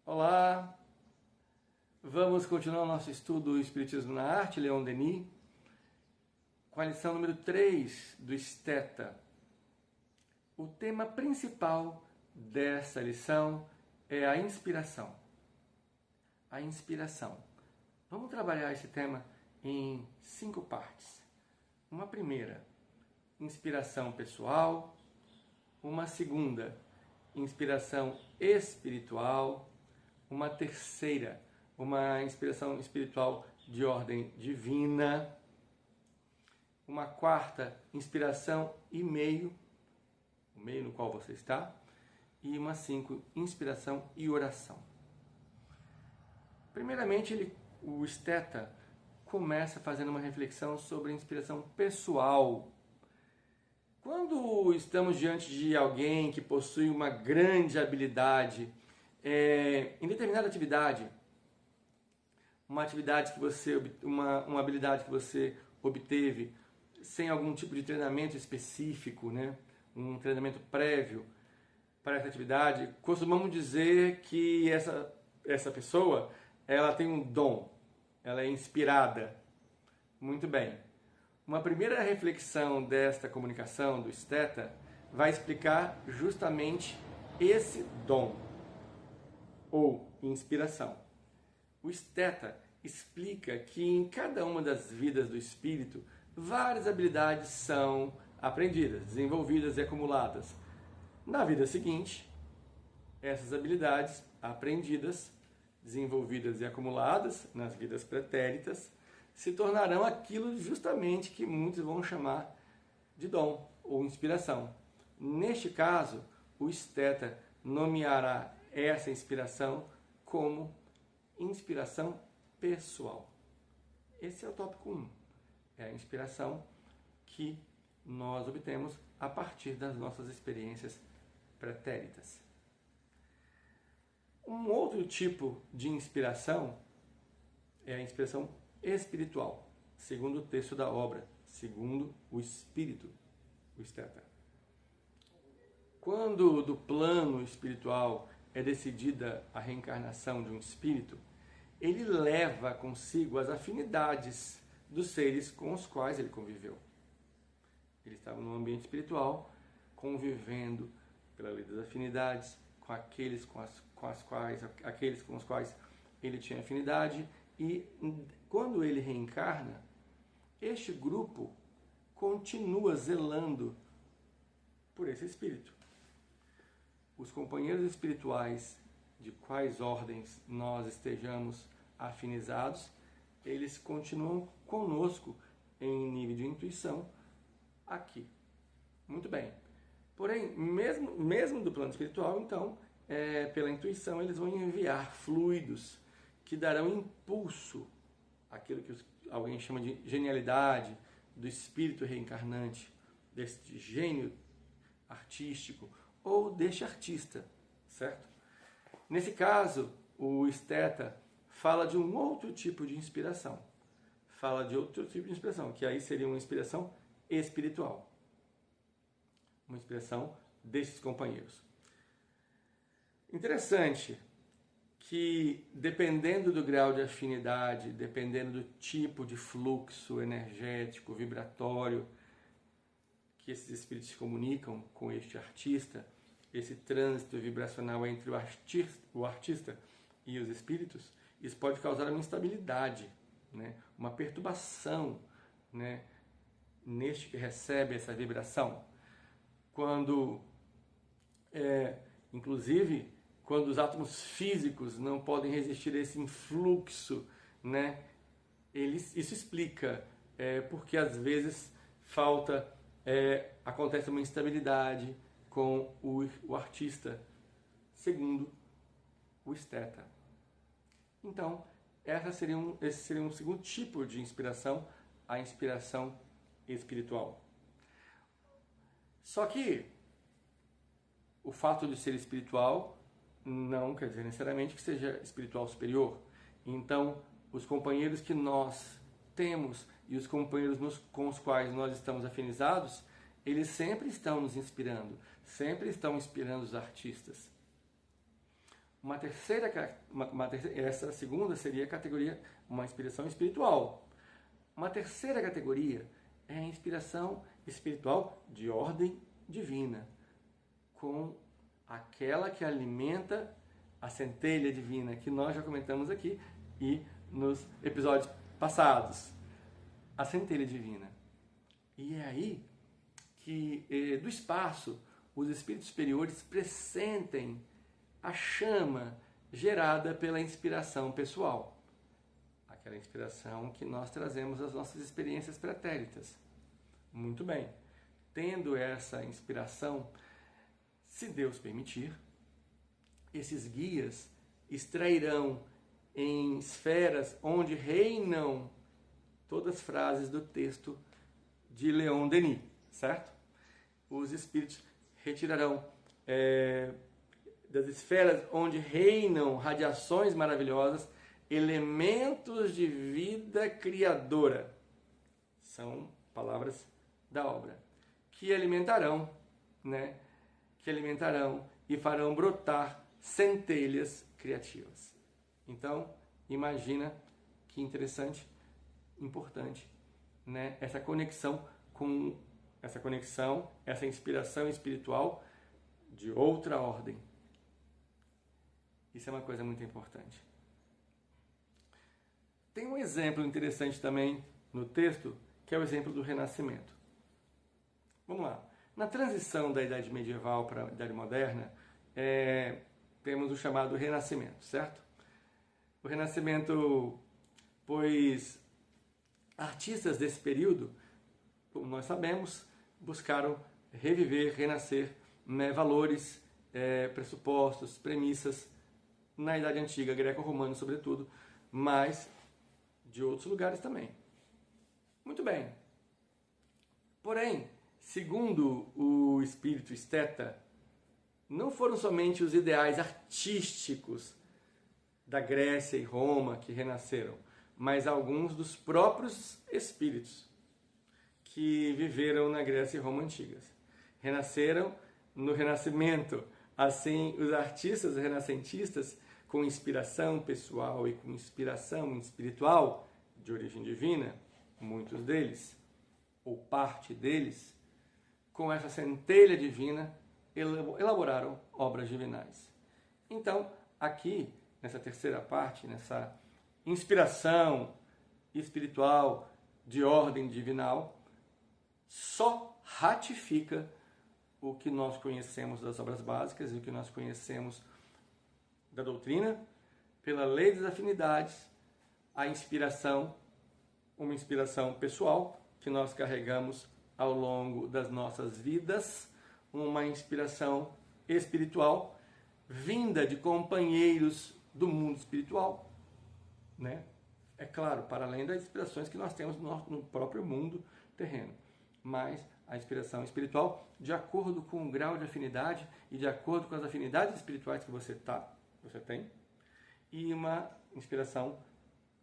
Olá, vamos continuar o nosso estudo do Espiritismo na Arte, Leon Denis, com a lição número 3 do Esteta. O tema principal dessa lição é a inspiração. A inspiração. Vamos trabalhar esse tema em 5 partes. Uma primeira, inspiração pessoal. Uma segunda, inspiração espiritual. Uma terceira, uma inspiração espiritual de ordem divina. Uma quarta, inspiração e meio, o meio no qual você está. E uma 5, inspiração e oração. Primeiramente, o Esteta começa fazendo uma reflexão sobre a inspiração pessoal. Quando estamos diante de alguém que possui uma grande habilidade em determinada atividade, uma habilidade que você obteve sem algum tipo de treinamento específico, né? Um treinamento prévio para essa atividade, costumamos dizer que essa pessoa ela tem um dom, ela é inspirada. Muito bem. Uma primeira reflexão desta comunicação do Esteta vai explicar justamente esse dom ou inspiração. O Esteta explica que em cada uma das vidas do espírito, várias habilidades são aprendidas, desenvolvidas e acumuladas. Na vida seguinte, essas habilidades aprendidas, desenvolvidas e acumuladas nas vidas pretéritas se tornarão aquilo justamente que muitos vão chamar de dom ou inspiração. Neste caso, o Esteta nomeará essa inspiração como inspiração pessoal. Esse é o tópico 1. É a inspiração que nós obtemos a partir das nossas experiências pretéritas. Um outro tipo de inspiração é a inspiração espiritual, segundo o texto da obra, segundo o Espírito, o Esteta. Quando do plano espiritual é decidida a reencarnação de um espírito, ele leva consigo as afinidades dos seres com os quais ele conviveu. Ele estava no ambiente espiritual, convivendo pela lei das afinidades, com aqueles com os quais ele tinha afinidade, e quando ele reencarna, este grupo continua zelando por esse espírito. Os companheiros espirituais de quais ordens nós estejamos afinizados, eles continuam conosco em nível de intuição aqui. Muito bem. Porém, mesmo do plano espiritual, então, pela intuição, eles vão enviar fluidos que darão impulso àquilo que alguém chama de genialidade, do espírito reencarnante, deste gênio artístico ou deste artista, certo? Nesse caso, o Esteta fala de um outro tipo de inspiração. Fala de outro tipo de inspiração, que aí seria uma inspiração espiritual. Uma inspiração desses companheiros. Interessante que, dependendo do grau de afinidade, dependendo do tipo de fluxo energético, vibratório, que esses espíritos se comunicam com este artista, esse trânsito vibracional entre o artista e os espíritos, isso pode causar uma instabilidade, né? Uma perturbação, né? Neste que recebe essa vibração. Inclusive, quando os átomos físicos não podem resistir a esse influxo, né? Isso explica porque às vezes acontece uma instabilidade com o artista, segundo o Esteta. Então, esse seria um segundo tipo de inspiração, a inspiração espiritual. Só que o fato de ser espiritual não quer dizer necessariamente que seja espiritual superior. Então, os companheiros que nós temos e os companheiros com os quais nós estamos afinizados, eles sempre estão nos inspirando, sempre estão inspirando os artistas. Essa segunda seria a categoria, uma inspiração espiritual. Uma terceira categoria é a inspiração espiritual de ordem divina, com aquela que alimenta a centelha divina, que nós já comentamos aqui e nos episódios passados. A centelha divina. E é aí que do espaço os espíritos superiores pressentem a chama gerada pela inspiração pessoal. Aquela inspiração que nós trazemos das nossas experiências pretéritas. Muito bem. Tendo essa inspiração, se Deus permitir, esses guias extrairão em esferas onde reinam todas as frases do texto de Leon Denis, certo? Os espíritos retirarão das esferas onde reinam radiações maravilhosas, elementos de vida criadora. São palavras da obra. Que alimentarão e farão brotar centelhas criativas. Então, imagina que interessante, importante, né? Essa inspiração espiritual de outra ordem. Isso é uma coisa muito importante. Tem um exemplo interessante também no texto, que é o exemplo do Renascimento. Vamos lá. Na transição da Idade Medieval para a Idade Moderna, temos o chamado Renascimento, certo? O Renascimento, pois artistas desse período, como nós sabemos, buscaram reviver, renascer, valores, pressupostos, premissas na Idade Antiga, greco-romana sobretudo, mas de outros lugares também. Muito bem. Porém, segundo o espírito esteta, não foram somente os ideais artísticos da Grécia e Roma que renasceram, mas alguns dos próprios espíritos que viveram na Grécia e Roma antigas. Renasceram no Renascimento. Assim, os artistas renascentistas, com inspiração pessoal e com inspiração espiritual de origem divina, muitos deles, ou parte deles, com essa centelha divina, elaboraram obras divinais. Então, aqui, nessa terceira parte, nessa inspiração espiritual de ordem divinal, só ratifica o que nós conhecemos das obras básicas e o que nós conhecemos da doutrina, pela lei das afinidades, a inspiração, uma inspiração pessoal que nós carregamos ao longo das nossas vidas, uma inspiração espiritual vinda de companheiros do mundo espiritual, né? É claro, para além das inspirações que nós temos no próprio mundo terreno, mas a inspiração espiritual de acordo com o grau de afinidade e de acordo com as afinidades espirituais que você tem, e uma inspiração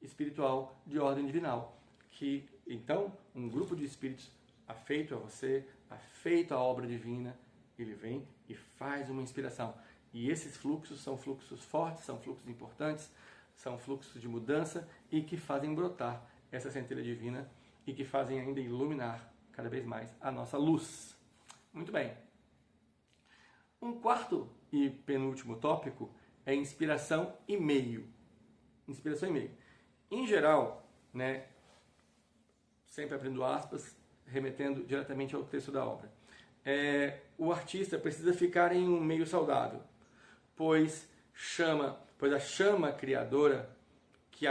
espiritual de ordem divinal, que então um grupo de espíritos afeito a você, afeito à obra divina, ele vem e faz uma inspiração. E esses fluxos são fluxos fortes, são fluxos importantes, são fluxos de mudança e que fazem brotar essa centelha divina e que fazem ainda iluminar cada vez mais a nossa luz. Muito bem. Um quarto e penúltimo tópico é inspiração e meio. Inspiração e meio. Em geral, né, sempre abrindo aspas, remetendo diretamente ao texto da obra, o artista precisa ficar em um meio saudável, pois a chama criadora que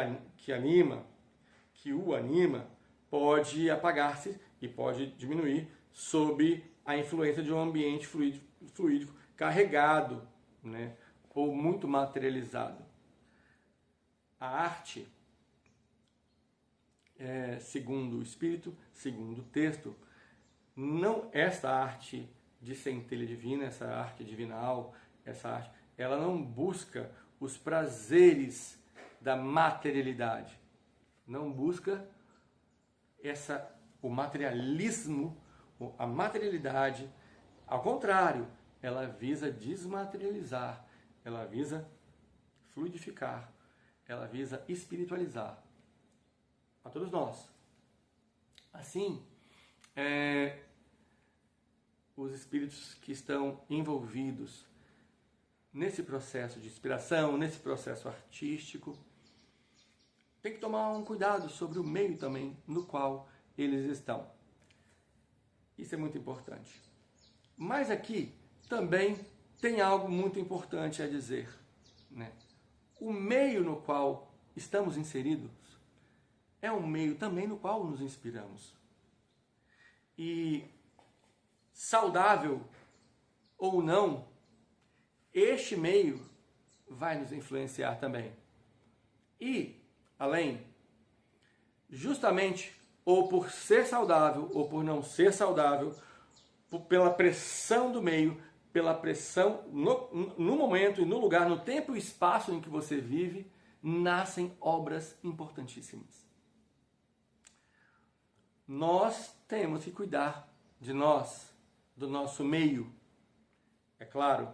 o anima, pode apagar-se e pode diminuir sob a influência de um ambiente fluídico carregado, né, ou muito materializado. A arte, segundo o Espírito, segundo o texto, essa arte de centelha divina, essa arte divinal, ela não busca os prazeres da materialidade, não busca o materialismo, a materialidade. Ao contrário, ela visa desmaterializar, ela visa fluidificar, ela visa espiritualizar a todos nós. Assim, os espíritos que estão envolvidos nesse processo de inspiração, nesse processo artístico, tem que tomar um cuidado sobre o meio também no qual eles estão. Isso é muito importante. Mas aqui também tem algo muito importante a dizer, né? O meio no qual estamos inseridos é um meio também no qual nos inspiramos. E saudável ou não, este meio vai nos influenciar também. E, além, justamente, ou por ser saudável, ou por não ser saudável, pela pressão do meio, pela pressão no momento e no lugar, no tempo e espaço em que você vive, nascem obras importantíssimas. Nós temos que cuidar de nós, do nosso meio, é claro,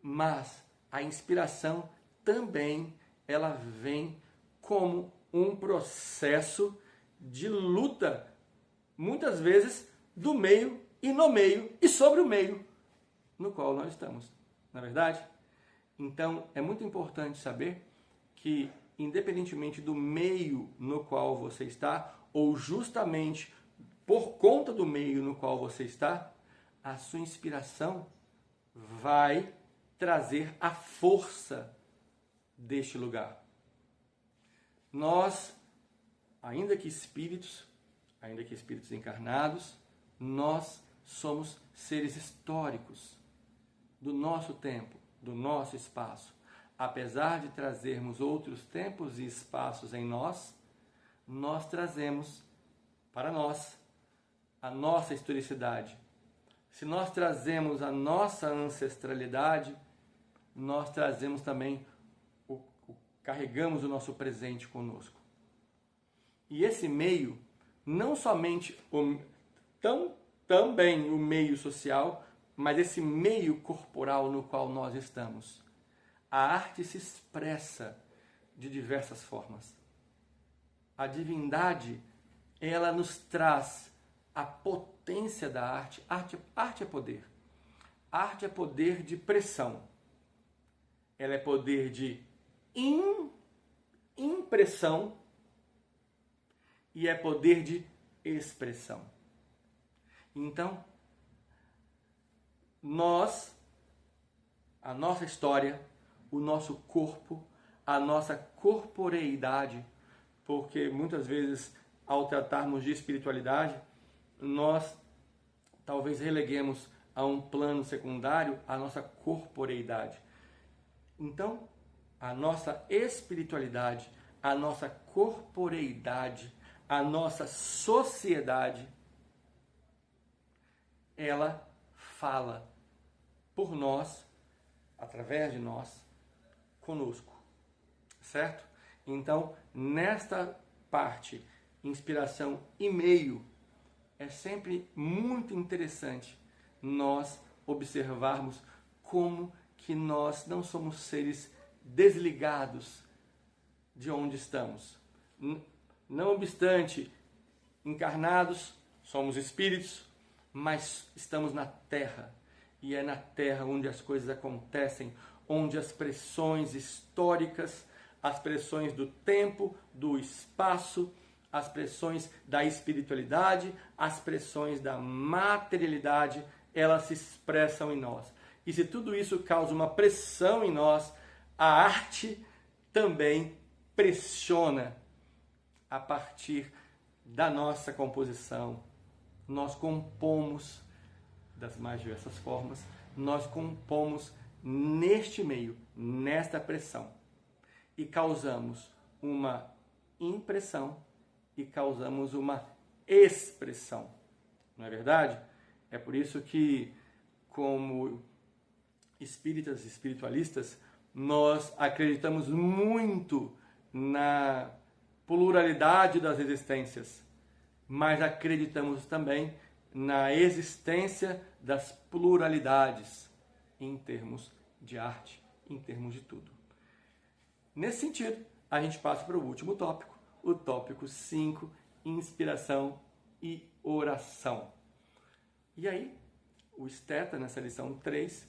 mas a inspiração também ela vem como um processo de luta, muitas vezes do meio e no meio e sobre o meio no qual nós estamos, não é verdade? Então é muito importante saber que, independentemente do meio no qual você está, ou justamente por conta do meio no qual você está, a sua inspiração vai trazer a força deste lugar. Nós, ainda que espíritos encarnados, nós somos seres históricos do nosso tempo, do nosso espaço. Apesar de trazermos outros tempos e espaços em nós, nós trazemos para nós a nossa historicidade. Se nós trazemos a nossa ancestralidade, nós trazemos também, carregamos o nosso presente conosco. E esse meio, não somente também o meio social, mas esse meio corporal no qual nós estamos. A arte se expressa de diversas formas. A divindade, ela nos traz a potência da arte. Arte é poder. Arte é poder de pressão. Ela é poder de impressão e é poder de expressão. Então, a nossa história, o nosso corpo, a nossa corporeidade, porque muitas vezes, ao tratarmos de espiritualidade, nós talvez releguemos a um plano secundário a nossa corporeidade. Então, a nossa espiritualidade, a nossa corporeidade, a nossa sociedade, ela fala por nós, através de nós, conosco, certo? Então, nesta parte, inspiração e meio, é sempre muito interessante nós observarmos como que nós não somos seres desligados de onde estamos. Não obstante, encarnados, somos espíritos, mas estamos na Terra. E é na Terra onde as coisas acontecem, onde as pressões históricas, as pressões do tempo, do espaço, as pressões da espiritualidade, as pressões da materialidade, elas se expressam em nós. E se tudo isso causa uma pressão em nós, a arte também pressiona a partir da nossa composição. Nós compomos das mais diversas formas, nós compomos neste meio, nesta pressão, e causamos uma impressão e causamos uma expressão. Não é verdade? É por isso que, como espíritas e espiritualistas, nós acreditamos muito na pluralidade das existências, mas acreditamos também na existência das pluralidades em termos de arte, em termos de tudo. Nesse sentido, a gente passa para o último tópico, o tópico 5, inspiração e oração. E aí, o esteta, nessa lição 3,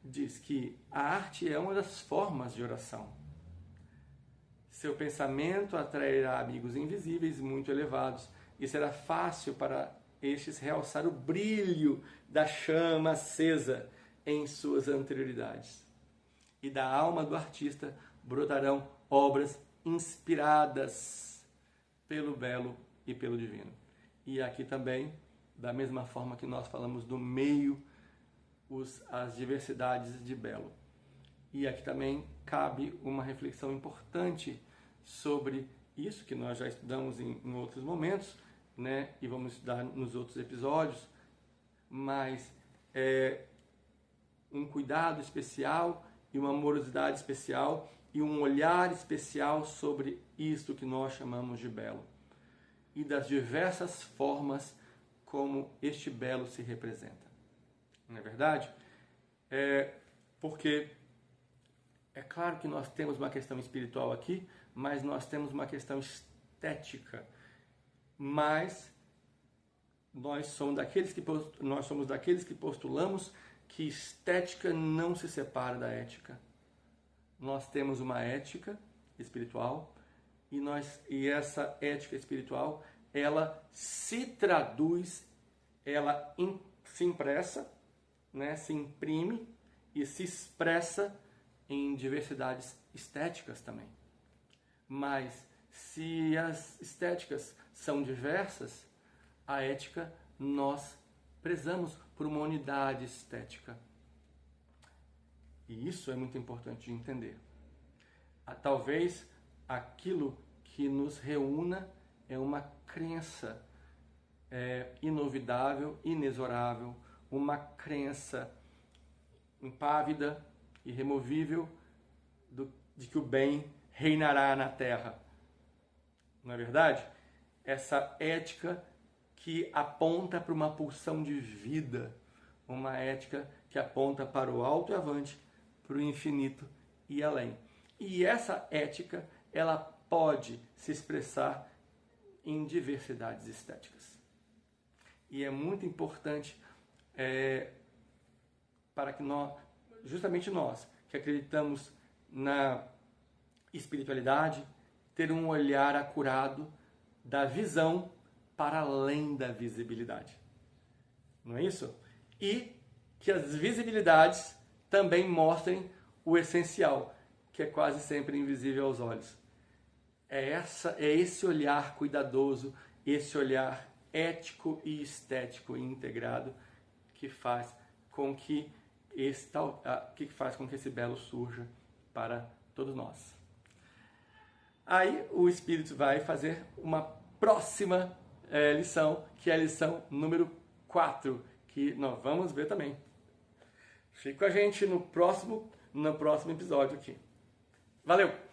diz que a arte é uma das formas de oração. Seu pensamento atrairá amigos invisíveis muito elevados e será fácil para estes realçar o brilho da chama acesa em suas anterioridades. E da alma do artista brotarão obras inspiradas pelo belo e pelo divino. E aqui também, da mesma forma que nós falamos do meio, as diversidades de belo. E aqui também cabe uma reflexão importante sobre isso que nós já estudamos em outros momentos, né? E vamos estudar nos outros episódios, mas um cuidado especial e uma amorosidade especial e um olhar especial sobre isto que nós chamamos de belo e das diversas formas como este belo se representa. Não é verdade? Porque é claro que nós temos uma questão espiritual aqui, mas nós temos uma questão estética. Mas nós somos daqueles que postulamos que estética não se separa da ética. Nós temos uma ética espiritual e essa ética espiritual, ela se traduz, ela se impressa, né, se imprime e se expressa em diversidades estéticas também. Mas se as estéticas são diversas, a ética, nós prezamos por uma unidade estética. E isso é muito importante de entender. Talvez aquilo que nos reúna é uma crença inovidável, inexorável, uma crença impávida, irremovível de que o bem reinará na terra. Não é verdade? Essa ética que aponta para uma pulsão de vida, uma ética que aponta para o alto e avante, para o infinito e além. E essa ética, ela pode se expressar em diversidades estéticas. E é muito importante para que justamente nós, que acreditamos na espiritualidade, ter um olhar acurado da visão para além da visibilidade. Não é isso? E que as visibilidades também mostrem o essencial, que é quase sempre invisível aos olhos. É esse olhar cuidadoso, esse olhar ético e estético integrado que faz com que esse belo surja para todos nós. Aí o Espírito vai fazer uma próxima lição, que é a lição número 4, que nós vamos ver também. Fique com a gente no próximo episódio aqui. Valeu!